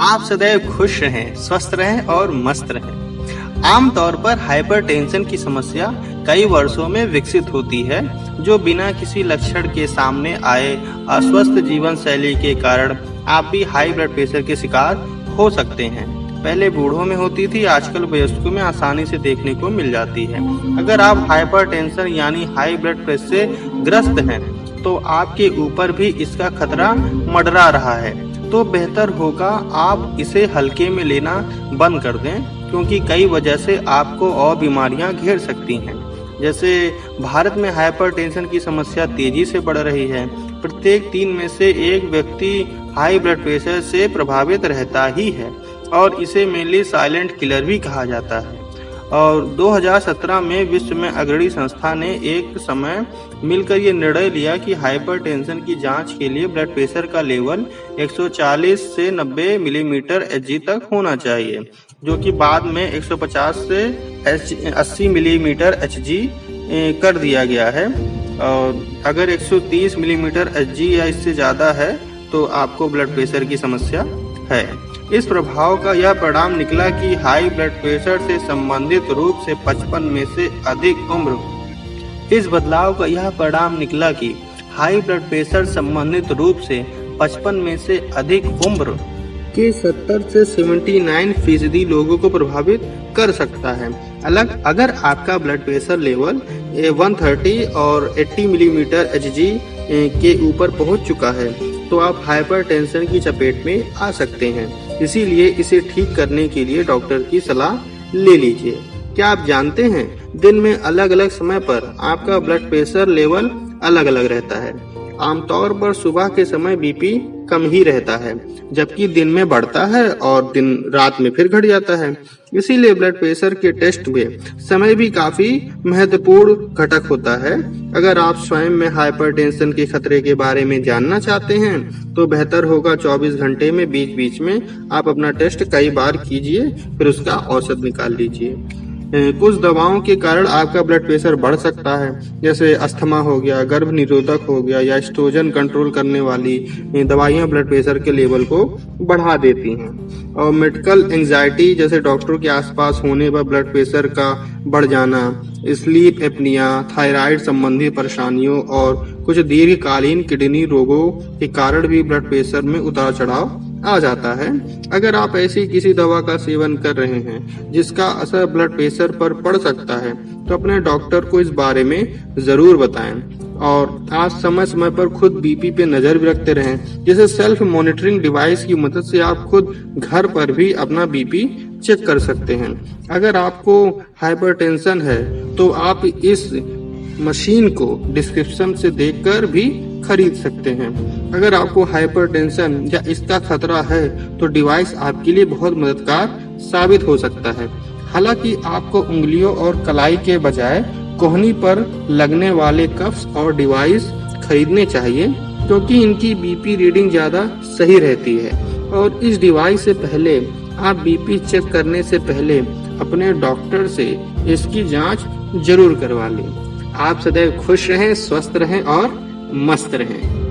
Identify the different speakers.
Speaker 1: आप सदैव खुश रहें, स्वस्थ रहें और मस्त रहें। आमतौर पर हाइपरटेंशन की समस्या कई वर्षों में विकसित होती है, जो बिना किसी लक्षण के सामने आए अस्वस्थ जीवन शैली के कारण आप भी हाई ब्लड प्रेशर के शिकार हो सकते हैं। पहले बूढ़ों में होती थी, आजकल वयस्कों में आसानी से देखने को मिल जाती है। अगर आप हाइपरटेंशन यानी हाई ब्लड प्रेशर से ग्रस्त हैं, तो आपके ऊपर भी इसका खतरा मंडरा रहा है, तो बेहतर होगा आप इसे हल्के में लेना बंद कर दें, क्योंकि कई वजह से आपको और बीमारियां घेर सकती हैं। जैसे भारत में हाइपरटेंशन की समस्या तेजी से बढ़ रही है। प्रत्येक 3 में से 1 व्यक्ति हाई ब्लड प्रेशर से प्रभावित रहता ही है, और इसे मेनली साइलेंट किलर भी कहा जाता है। और 2017 में विश्व में अग्रणी संस्था ने एक समय मिलकर ये निर्णय लिया कि हाइपरटेंशन की जांच के लिए ब्लड प्रेशर का लेवल 140 से 90 मिलीमीटर Hg तक होना चाहिए, जो कि बाद में 150 से 80 मिलीमीटर Hg कर दिया गया है। और अगर 130 मिलीमीटर Hg या इससे ज़्यादा है तो आपको ब्लड प्रेशर की समस्या है। इस प्रभाव का यह परिणाम निकला कि हाई ब्लड प्रेशर से संबंधित रूप से 55 में से अधिक उम्र इस बदलाव का यह परिणाम निकला कि हाई ब्लड प्रेशर संबंधित रूप से 55 में से अधिक उम्र के 70 से 79% लोगों को प्रभावित कर सकता है। अगर आपका ब्लड प्रेशर लेवल 130 और 80 मिलीमीटर Hg के ऊपर पहुंच चुका है, तो आप हाइपरटेंशन की चपेट में आ सकते हैं। इसीलिए इसे ठीक करने के लिए डॉक्टर की सलाह ले लीजिए। क्या आप जानते हैं, दिन में अलग अलग समय पर आपका ब्लड प्रेशर लेवल अलग अलग रहता है। आमतौर पर सुबह के समय बीपी कम ही रहता है, जबकि दिन में बढ़ता है और दिन रात में फिर घट जाता है। इसीलिए ब्लड प्रेशर के टेस्ट में समय भी काफी महत्वपूर्ण घटक होता है। अगर आप स्वयं में हाइपरटेंशन के खतरे के बारे में जानना चाहते हैं, तो बेहतर होगा 24 घंटे में बीच बीच में आप अपना टेस्ट कई बार कीजिए, फिर उसका औसत निकाल लीजिए। कुछ दवाओं के कारण आपका ब्लड प्रेशर बढ़ सकता है, जैसे अस्थमा हो गया, गर्भ निरोधक हो गया, या एस्ट्रोजन कंट्रोल करने वाली दवाइयां ब्लड प्रेशर के लेवल को बढ़ा देती हैं। और मेडिकल एंजाइटी, जैसे डॉक्टर के आसपास होने पर ब्लड प्रेशर का बढ़ जाना, स्लीप एपनिया, थायराइड संबंधी परेशानियों और कुछ दीर्घकालीन किडनी रोगों के कारण भी ब्लड प्रेशर में उतार चढ़ाव आ जाता है। अगर आप ऐसी किसी दवा का सेवन कर रहे हैं जिसका असर ब्लड प्रेशर पर पड़ सकता है, तो अपने डॉक्टर को इस बारे में जरूर बताएं। और आप समय समय पर खुद बीपी पे नजर भी रखते रहें। जैसे सेल्फ मॉनिटरिंग डिवाइस की मदद से आप खुद घर पर भी अपना बीपी चेक कर सकते हैं। अगर आपको हाइपरटेंशन है, तो आप इस मशीन को डिस्क्रिप्शन से देखकर भी खरीद सकते हैं। अगर आपको हाइपरटेंशन या इसका खतरा है, तो डिवाइस आपके लिए बहुत मददगार साबित हो सकता है। हालांकि आपको उंगलियों और कलाई के बजाय कोहनी पर लगने वाले कफ्स और डिवाइस खरीदने चाहिए, क्योंकि इनकी बीपी रीडिंग ज्यादा सही रहती है। और इस डिवाइस से पहले आप बीपी चेक करने से पहले अपने डॉक्टर से इसकी जांच जरूर करवा लें। आप सदैव खुश रहें, स्वस्थ रहें और मस्त रहें।